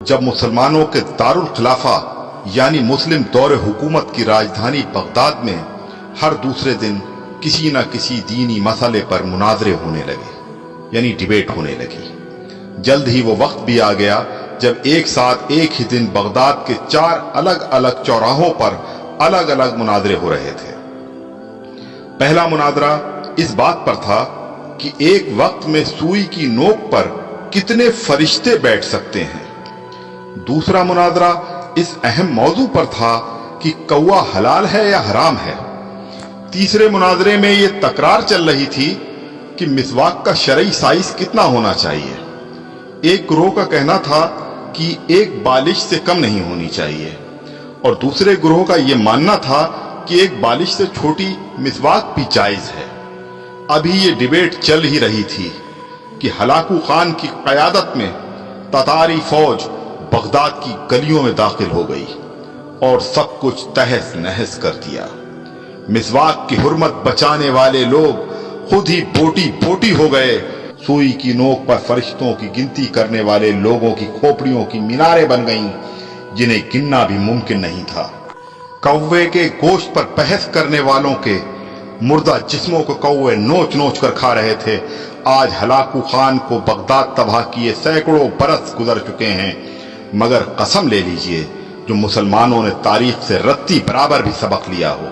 جب مسلمانوں کے دارل خلافہ یعنی مسلم دور حکومت کی راجدھانی بغداد میں ہر دوسرے دن کسی نہ کسی دینی مسئلے پر مناظرے ہونے لگے، یعنی ڈیبیٹ ہونے لگی۔ جلد ہی وہ وقت بھی آ گیا جب ایک ساتھ ایک ہی دن بغداد کے 4 الگ الگ چوراہوں پر الگ الگ مناظرے ہو رہے تھے۔ پہلا مناظرہ اس بات پر تھا کہ ایک وقت میں سوئی کی نوک پر کتنے فرشتے بیٹھ سکتے ہیں۔ دوسرا مناظرہ اس اہم موضوع پر تھا کہ کوا حلال ہے یا حرام ہے۔ تیسرے مناظرے میں یہ تکرار چل رہی تھی کہ مسواک کا شرعی سائز کتنا ہونا چاہیے۔ ایک گروہ کا کہنا تھا کہ 1 بالش سے کم نہیں ہونی چاہیے، اور دوسرے گروہ کا یہ ماننا تھا کہ 1 بالش سے چھوٹی مسواک بھی جائز ہے۔ ابھی یہ ڈیبیٹ چل ہی رہی تھی کہ ہلاکو خان کی قیادت میں تتاری فوج بغداد کی گلیوں میں داخل ہو گئی اور سب کچھ تہس نہس کر دیا۔ مسواک کی حرمت بچانے والے لوگ خود ہی بوٹی بوٹی ہو گئے۔ سوئی کی نوک پر فرشتوں کی گنتی کرنے والے لوگوں کی کھوپڑیوں کی میناریں بن گئیں جنہیں گننا بھی ممکن نہیں تھا۔ کوے کے گوشت پر بحث کرنے والوں کے مردہ جسموں کو کوے نوچ نوچ کر کھا رہے تھے۔ آج ہلاکو خان کو بغداد تباہ کیے سینکڑوں برس گزر چکے ہیں، مگر قسم لے لیجئے جو مسلمانوں نے تاریخ سے رتی برابر بھی سبق لیا ہو۔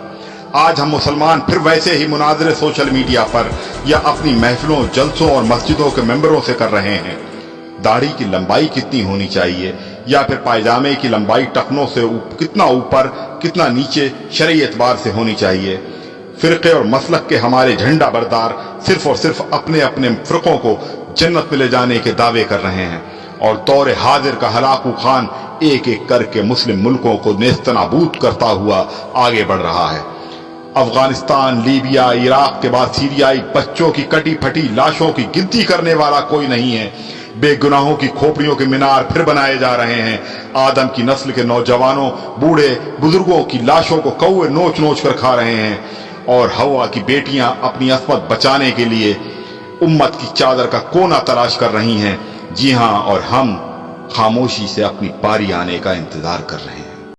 آج ہم مسلمان پھر ویسے ہی مناظرے سوشل میڈیا پر یا اپنی محفلوں، جلسوں اور مسجدوں کے ممبروں سے کر رہے ہیں۔ داڑھی کی لمبائی کتنی ہونی چاہیے، یا پھر پائجامے کی لمبائی ٹخنوں سے کتنا اوپر کتنا نیچے شرعی اعتبار سے ہونی چاہیے۔ فرقے اور مسلک کے ہمارے جھنڈا بردار صرف اور صرف اپنے اپنے فرقوں کو جنت میں لے جانے کے دعوے کر رہے ہیں، اور دور حاضر کا ہلاکو خان ایک ایک کر کے مسلم ملکوں کو نیست نابود کرتا ہوا آگے بڑھ رہا ہے۔ افغانستان، لیبیا، عراق کے بعد سیریائی بچوں کی کٹی پھٹی لاشوں کی گنتی کرنے والا کوئی نہیں ہے۔ بے گناہوں کی کھوپڑیوں کے مینار پھر بنائے جا رہے ہیں۔ آدم کی نسل کے نوجوانوں، بوڑھے بزرگوں کی لاشوں کو کوے نوچ نوچ کر کھا رہے ہیں، اور ہوا کی بیٹیاں اپنی عصمت بچانے کے لیے امت کی چادر کا کونا تلاش کر رہی ہیں۔ جی ہاں، اور ہم خاموشی سے اپنی باری آنے کا انتظار کر رہے ہیں۔